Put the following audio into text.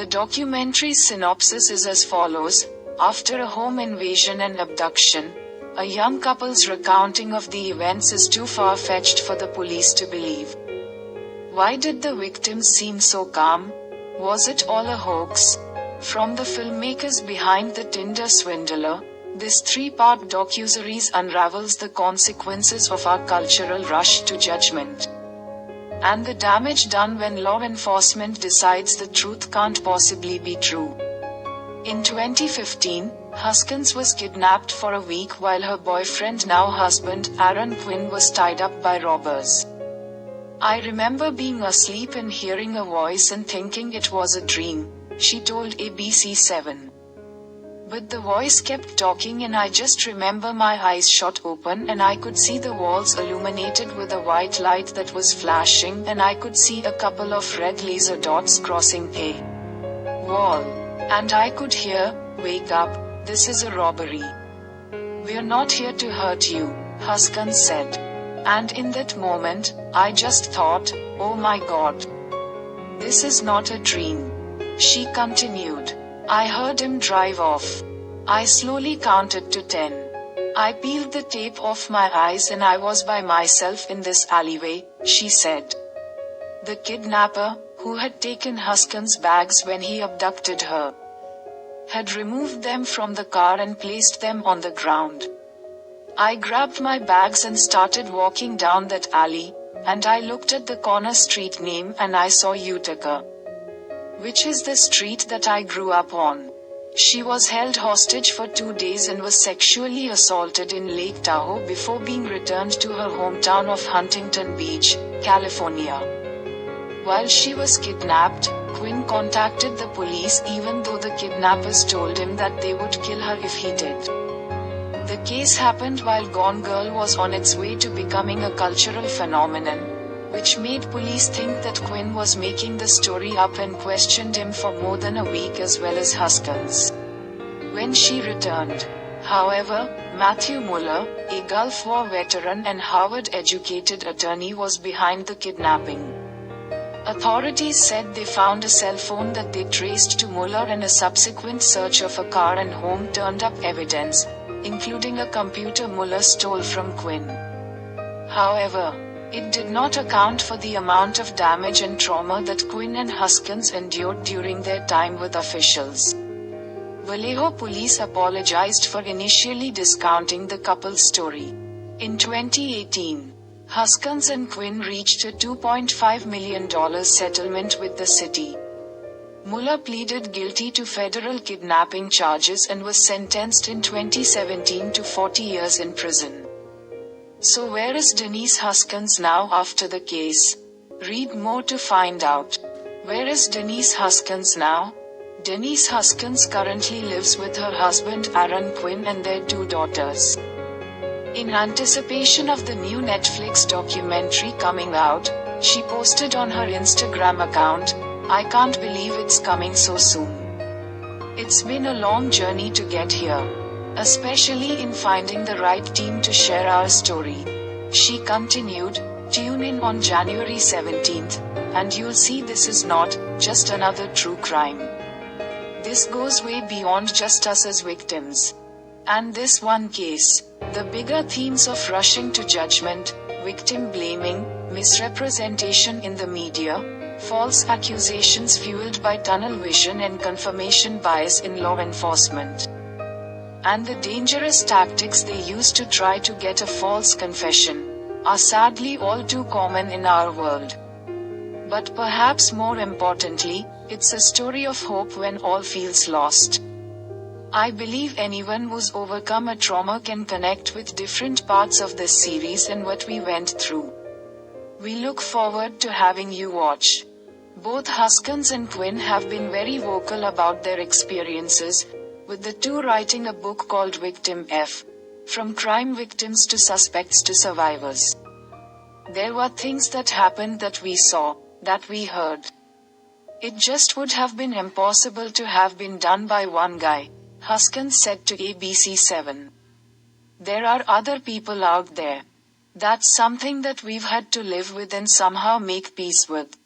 The documentary's synopsis is as follows: after a home invasion and abduction, a young couple's recounting of the events is too far-fetched for the police to believe. Why did the victims seem so calm? Was it all a hoax? From the filmmakers behind The Tinder Swindler, this three-part docuseries unravels the consequences of our cultural rush to judgment, and the damage done when law enforcement decides the truth can't possibly be true. In 2015, Huskins was kidnapped for a week while her boyfriend, now husband, Aaron Quinn, was tied up by robbers. I remember being asleep and hearing a voice and thinking it was a dream, she told ABC7. But the voice kept talking and I just remember my eyes shot open and I could see the walls illuminated with a white light that was flashing and I could see a couple of red laser dots crossing a wall. And I could hear, "Wake up, this is a robbery. We're not here to hurt you," Huskins said. And in that moment, I just thought, oh my God. This is not a dream. She continued. I heard him drive off. I slowly counted to 10. I peeled the tape off my eyes and I was by myself in this alleyway, she said. The kidnapper, who had taken Huskins' bags when he abducted her, had removed them from the car and placed them on the ground. I grabbed my bags and started walking down that alley, and I looked at the corner street name and I saw Utica, which is the street that I grew up on. She was held hostage for 2 days and was sexually assaulted in Lake Tahoe before being returned to her hometown of Huntington Beach, California. While she was kidnapped, Quinn contacted the police even though the kidnappers told him that they would kill her if he did. The case happened while Gone Girl was on its way to becoming a cultural phenomenon, which made police think that Quinn was making the story up and questioned him for more than a week as well as Huskins. When she returned, however, Matthew Muller, a Gulf War veteran and Harvard-educated attorney, was behind the kidnapping. Authorities said they found a cell phone that they traced to Muller, and a subsequent search of a car and home turned up evidence, including a computer Muller stole from Quinn. However, it did not account for the amount of damage and trauma that Quinn and Huskins endured during their time with officials. Vallejo police apologized for initially discounting the couple's story. In 2018, Huskins and Quinn reached a $2.5 million settlement with the city. Muller pleaded guilty to federal kidnapping charges and was sentenced in 2017 to 40 years in prison. So where is Denise Huskins now after the case? Read more to find out. Where is Denise Huskins now? Denise Huskins currently lives with her husband Aaron Quinn and their 2 daughters. In anticipation of the new Netflix documentary coming out, she posted on her Instagram account, "I can't believe it's coming so soon. It's been a long journey to get here, especially in finding the right team to share our story." She continued, "Tune in on January 17th, and you'll see this is not just another true crime. This goes way beyond just us as victims. And this one case, the bigger themes of rushing to judgment, victim blaming, misrepresentation in the media, false accusations fueled by tunnel vision and confirmation bias in law enforcement, and the dangerous tactics they use to try to get a false confession, are sadly all too common in our world. But perhaps more importantly, it's a story of hope when all feels lost. I believe anyone who's overcome a trauma can connect with different parts of this series and what we went through. We look forward to having you watch. Both Huskins and Quinn have been very vocal about their experiences, with the 2 writing a book called Victim F: From Crime Victims to Suspects to Survivors. There were things that happened that we saw, that we heard. It just would have been impossible to have been done by one guy, Huskins said to ABC7. There are other people out there. That's something that we've had to live with and somehow make peace with.